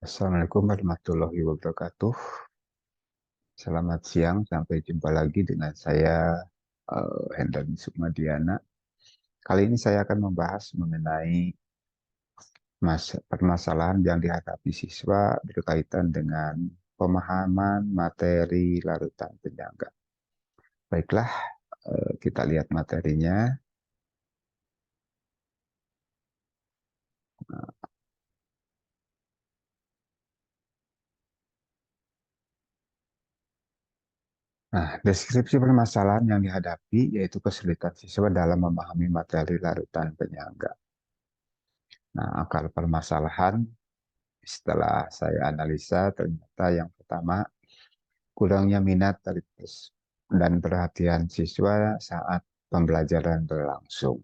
Assalamualaikum warahmatullahi wabarakatuh. Selamat siang, sampai jumpa lagi dengan saya Hendra Sukmadiana. Kali ini saya akan membahas mengenai permasalahan yang dihadapi siswa berkaitan dengan pemahaman materi larutan penyangga. Baiklah, kita lihat materinya. Nah, deskripsi permasalahan yang dihadapi yaitu kesulitan siswa dalam memahami materi larutan penyangga. Nah, akar permasalahan setelah saya analisa, ternyata yang pertama, kurangnya minat dan perhatian siswa saat pembelajaran berlangsung.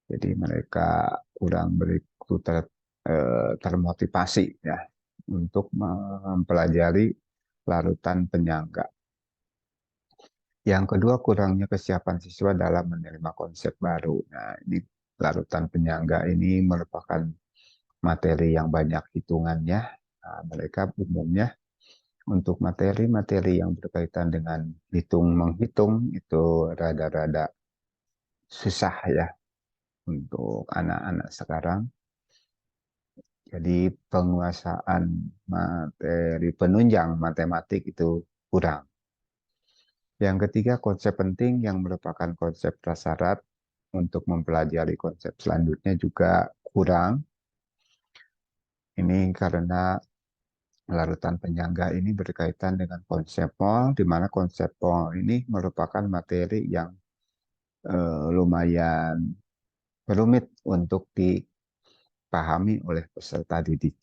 Jadi mereka kurang begitu termotivasi ya untuk mempelajari larutan penyangga. Yang kedua, kurangnya kesiapan siswa dalam menerima konsep baru. Nah, ini larutan penyangga ini merupakan materi yang banyak hitungannya. Nah, mereka umumnya untuk materi-materi yang berkaitan dengan hitung-menghitung itu rada-rada susah ya untuk anak-anak sekarang. Jadi penguasaan materi penunjang matematik itu kurang. Yang ketiga, konsep penting yang merupakan konsep prasyarat untuk mempelajari konsep selanjutnya juga kurang. Ini karena larutan penyangga ini berkaitan dengan konsep mol, di mana konsep mol ini merupakan materi yang lumayan rumit untuk dipahami oleh peserta didik.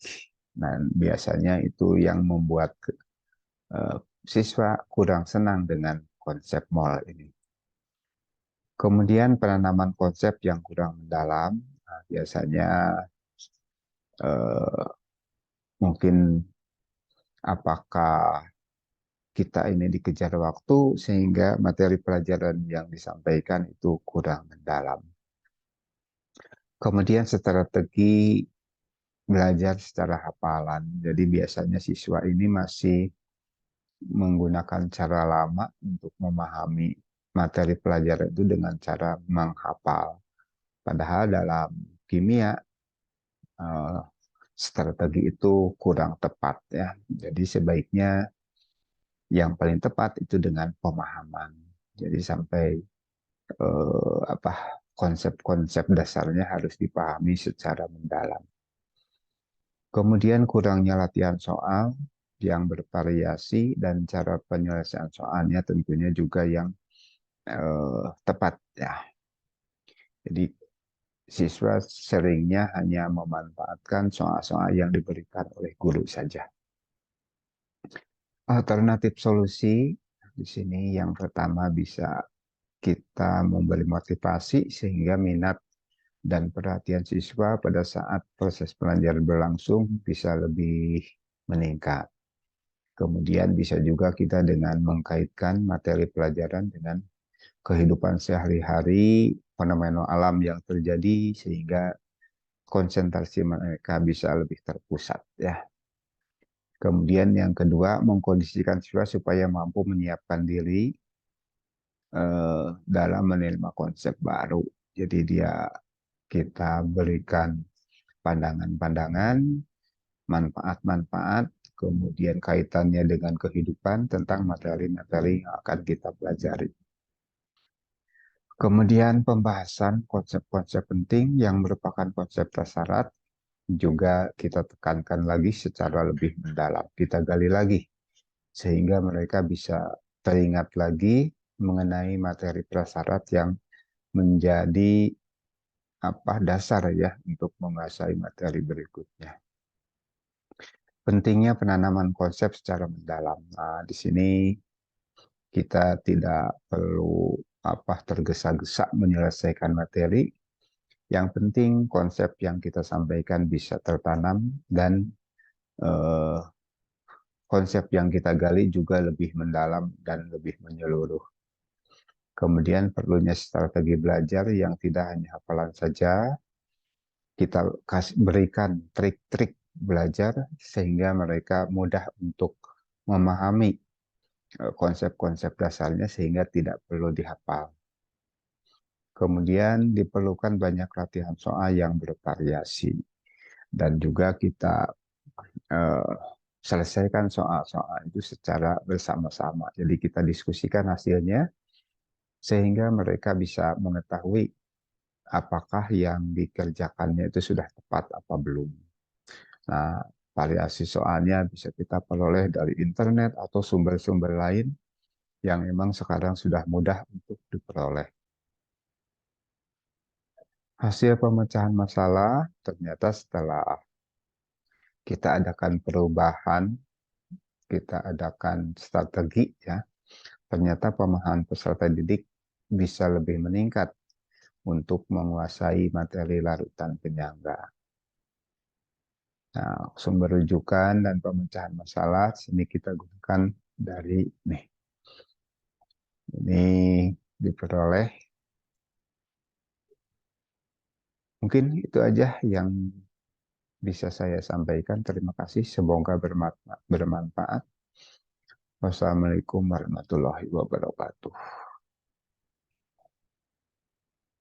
Dan biasanya itu yang membuat eh, siswa kurang senang dengan konsep mol ini. Kemudian penanaman konsep yang kurang mendalam, nah, biasanya eh, mungkin apakah kita ini dikejar waktu sehingga materi pelajaran yang disampaikan itu kurang mendalam. Kemudian strategi belajar secara hafalan. Jadi biasanya siswa ini masih menggunakan cara lama untuk memahami materi pelajaran itu dengan cara menghafal. Padahal dalam kimia eh, strategi itu kurang tepat ya. Jadi sebaiknya yang paling tepat itu dengan pemahaman. Jadi sampai konsep-konsep dasarnya harus dipahami secara mendalam. Kemudian kurangnya latihan soal yang bervariasi dan cara penyelesaian soalnya tentunya juga yang tepat ya. Jadi siswa seringnya hanya memanfaatkan soal-soal yang diberikan oleh guru saja. Alternatif solusi di sini yang pertama bisa kita memberi motivasi sehingga minat dan perhatian siswa pada saat proses pelajaran berlangsung bisa lebih meningkat. Kemudian bisa juga kita dengan mengkaitkan materi pelajaran dengan kehidupan sehari-hari, fenomena alam yang terjadi sehingga konsentrasi mereka bisa lebih terpusat ya. Kemudian yang kedua, mengkondisikan siswa supaya mampu menyiapkan diri dalam menerima konsep baru. Jadi kita berikan pandangan-pandangan, manfaat-manfaat, kemudian kaitannya dengan kehidupan tentang materi-materi yang akan kita pelajari. Kemudian pembahasan konsep-konsep penting yang merupakan konsep prasyarat juga kita tekankan lagi secara lebih mendalam. Kita gali lagi sehingga mereka bisa teringat lagi mengenai materi prasyarat yang menjadi dasar ya untuk menguasai materi berikutnya. Pentingnya penanaman konsep secara mendalam. Nah, di sini kita tidak perlu tergesa-gesa menyelesaikan materi. Yang penting konsep yang kita sampaikan bisa tertanam dan eh, konsep yang kita gali juga lebih mendalam dan lebih menyeluruh. Kemudian perlunya strategi belajar yang tidak hanya hafalan saja, kita berikan trik-trik belajar sehingga mereka mudah untuk memahami konsep-konsep dasarnya sehingga tidak perlu dihafal. Kemudian diperlukan banyak latihan soal yang bervariasi dan juga kita eh, selesaikan soal-soal itu secara bersama-sama. Jadi kita diskusikan hasilnya sehingga mereka bisa mengetahui apakah yang dikerjakannya itu sudah tepat apa belum. Nah, variasi soalnya bisa kita peroleh dari internet atau sumber-sumber lain yang memang sekarang sudah mudah untuk diperoleh. Hasil pemecahan masalah ternyata setelah kita adakan perubahan, kita adakan strategi ya, ternyata pemahaman peserta didik bisa lebih meningkat untuk menguasai materi larutan penyangga. Nah, sumber rujukan dan pemecahan masalah sini kita gunakan dari nih. Ini diperoleh. Mungkin itu aja yang bisa saya sampaikan. Terima kasih. Semoga bermanfaat. Wassalamualaikum warahmatullahi wabarakatuh.